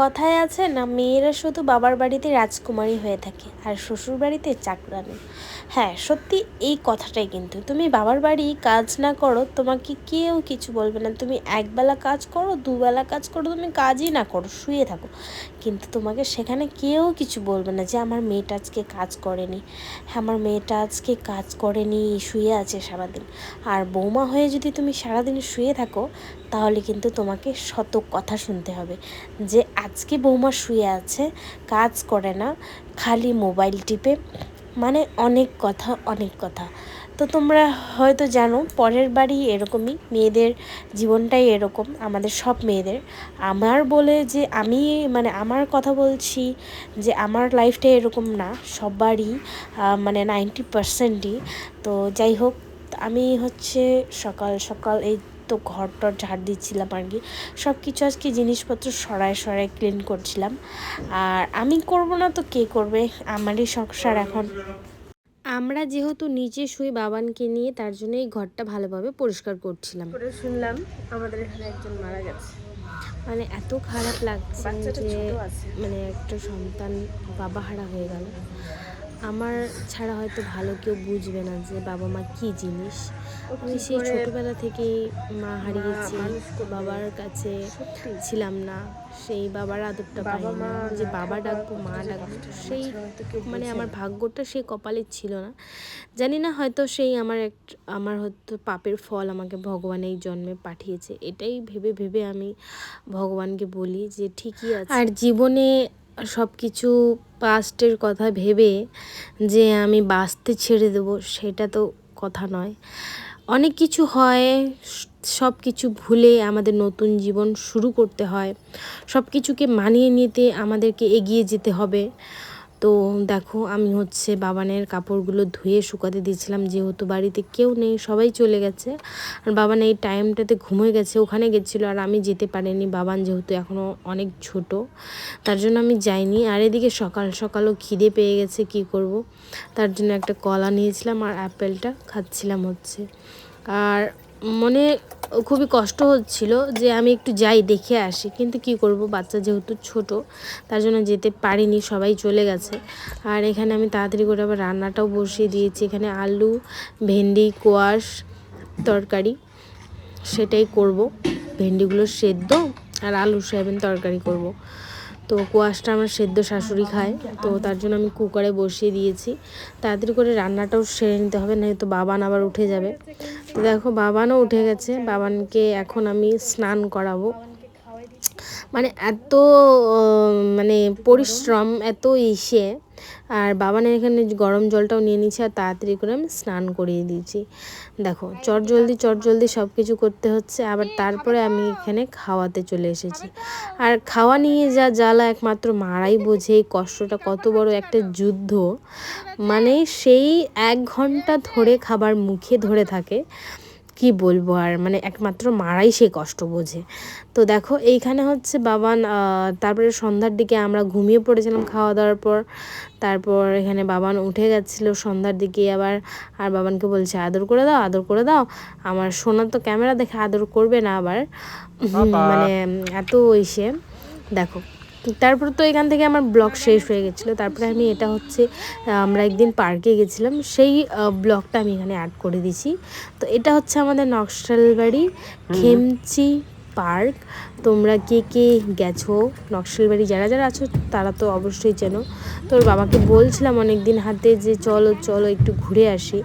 কথায় আছে না, মেয়েরা শুধু বাবার বাড়িতে রাজকুমারী হয়ে থাকে আর শ্বশুর বাড়িতে চাকরানি। হ্যাঁ, সত্যি এই কথাটাই। কিন্তু তুমি বাবার বাড়ি কাজ না করো, তোমাকে কেউ কিছু বলবে না। তুমি একবেলা কাজ করো, দুবেলা কাজ করো, তুমি কাজই না করো, শুয়ে থাকো, কিন্তু তোমাকে সেখানে কেউ কিছু বলবে না যে আমার মেয়েটা আজকে কাজ করেনি, হ্যাঁ আমার মেয়েটা আজকে কাজ করেনি, শুয়ে আছে সারাদিন। আর বৌমা হয়ে যদি তুমি সারাদিন শুয়ে থাকো, তাহলে কিন্তু তোমাকে শত কথা শুনতে হবে যে আজকে বৌমা শুয়ে আছে, কাজ করে না, খালি মোবাইল টিপে, মানে অনেক কথা অনেক কথা। তো তোমরা হয়তো জানো পরের বাড়ি এরকমই, মেয়েদের জীবনটাই এরকম, আমাদের সব মেয়েদের। আমার বলে যে আমি মানে আমার কথা বলছি যে আমার লাইফটা এরকম না, সবারই মানে 90%ই। তো যাই হোক, আমি হচ্ছে সকাল সকাল এই তো ঘর টর ঝাড় দিচ্ছিলাম আর কি, সব কিছু আজকে জিনিসপত্র সরায় সরায় ক্লিন করছিলাম। আর আমি করব না তো কে করবে, আমারই সংসার এখন। আমরা যেহেতু নিচে শুই বাবানকে নিয়ে, তার জন্য এই ঘরটা ভালোভাবে পরিষ্কার করছিলাম। করে শুনলাম আমাদের এখানে একজন মারা গেছে, মানে এত খারাপ লাগছে যে মানে একটা সন্তান বাবা হারা হয়ে গেল। আমার ছাড়া হয়তো ভালো কেউ বুঝবে না যে বাবা মা কী জিনিস। আমি সেই ছোটোবেলা থেকেই মা হারিয়েছি, বাবার কাছে ছিলাম না, সেই বাবার আদরটা পাইনি, যে বাবা ডাকবো মা ডাকবো সেই মানে আমার ভাগ্যটা সেই কপালে ছিল না। জানি না, হয়তো সেই আমার হয়তো পাপের ফল আমাকে ভগবান এই জন্মে পাঠিয়েছে, এটাই ভেবে ভেবে আমি ভগবানকে বলি যে ঠিকই আছে। আর জীবনে সব কিছু পাস্টের কথা ভেবে যে আমি বাঁচতে ছেড়ে দেবো, সেটা তো কথা নয়। অনেক কিছু হয়, সব কিছু ভুলে আমাদের নতুন জীবন শুরু করতে হয়, সব কিছুকে মানিয়ে নিতে আমাদেরকে এগিয়ে যেতে হবে। তো দেখো, আমি হচ্ছে বাবানের কাপড়গুলো ধুয়ে শুকাতে দিয়েছিলাম, যেহেতু বাড়িতে কেউ নেই, সবাই চলে গেছে। আর বাবান এই টাইমটাতে ঘুমিয়ে গেছে, ওখানে গেছিলো, আর আমি যেতে পারিনি, বাবান যেহেতু এখনও অনেক ছোট, তার জন্য আমি যাইনি। আর এদিকে সকাল সকালও খিদে পেয়ে গেছে, কি করব, তার জন্য একটা কলা নিয়েছিলাম আর অ্যাপেলটা খাচ্ছিলাম হচ্ছে। আর মনে খুবই কষ্ট হচ্ছিল যে আমি একটু যাই দেখে আসি, কিন্তু কি করব, বাচ্চা যেহেতু ছোট, তার জন্য যেতে পারিনি, সবাই চলে গেছে। আর এখানে আমি তাড়াতাড়ি করে আবার রান্নাটাও বসিয়ে দিয়েছি। এখানে আলু ভেন্ডি কোয়াশ তরকারি, সেটাই করব, ভেন্ডিগুলো সেদ্ধ আর আলু সয়াবিন তরকারি করব। তো কোয়াশটা আমার সেদ্ধ শাশুড়ি খায়, তো তার জন্য আমি কুকারে বসিয়ে দিয়েছি। তাড়াতাড়ি করে রান্নাটাও সেরে নিতে হবে, নয়তো বাবান আবার উঠে যাবে। তো দেখো, বাবানও উঠে গেছে, বাবানকে এখন আমি স্নান করাবো। মানে এত মানে পরিশ্রম, এত ইসে। আর বাবানের এখানে গরম জলটাও নিয়ে নিয়েছি, আর তাড়াতাড়ি করে আমি স্নান করিয়ে দিয়েছি। দেখো, চটজলদি সব কিছু করতে হচ্ছে, আবার তারপরে আমি এখানে খাওয়াতে চলে এসেছি। আর খাওয়া নিয়ে যা জ্বালা একমাত্র মারাই বোঝে, এই কষ্টটা কত বড় একটা যুদ্ধ। মানে সেই 1 ঘন্টা ধরে খাবার মুখে ধরে থাকে, কি বলবো আর, মানে একমাত্র মারাই সেই কষ্ট বোঝে। তো দেখো, এইখানে হচ্ছে বাবান, তারপরে সন্ধ্যার দিকে আমরা ঘুমিয়ে পড়েছিলাম খাওয়া দাওয়ার পর। তারপর এখানে বাবান উঠে গেছিলো সন্ধ্যার দিকে আবার, আর বাবানকে বলছে আদর করে দাও আদর করে দাও। আমার সোনা তো ক্যামেরা দেখে আদর করবে না আবার, মানে এত ইসে। দেখো, তারপর তো এখান থেকে আমার ব্লগ শেষ হয়ে গেছিলো। তারপরে আমি এটা হচ্ছে আমরা একদিন পার্কে গেছিলাম, সেই ব্লগটা আমি এখানে অ্যাড করে দিছি। তো এটা হচ্ছে আমাদের নকশালবাড়ি খেমচি পার্ক। তোমরা কে কে গেছো নকশালবাড়ি, যারা যারা আছো তারা তো অবশ্যই চেনো। তোর বাবাকে বলছিলাম অনেক দিন হাতে যে চলো চলো একটু ঘুরে আসি,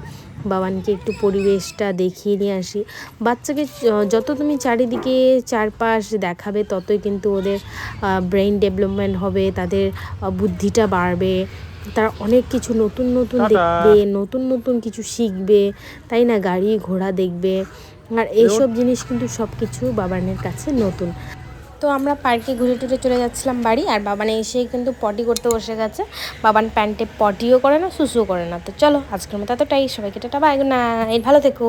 বাবানকে একটু পরিবেশটা দেখিয়ে নিয়ে আসি। বাচ্চাকে যত তুমি চারিদিকে চারপাশ দেখাবে, ততই কিন্তু ওদের ব্রেইন ডেভেলপমেন্ট হবে, তাদের বুদ্ধিটা বাড়বে, তারা অনেক কিছু নতুন নতুন দেখবে, নতুন নতুন কিছু শিখবে, তাই না? গাড়ি ঘোড়া দেখবে, আর এইসব জিনিস কিন্তু সব কিছু বাবানের কাছে নতুন। তো আমরা পার্কে ঘুরে টুরে চলে যাচ্ছিলাম বাড়ি, আর বাবান এসেই কিন্তু পটি করতে বসে গেছে। বাবান প্যান্টে পটিও করে না, সুসুও করে না। তো চলো, আজকের মতো এতটাই, সবাইকে টাটা, বাই, গুড নাইট, ভালো থেকো।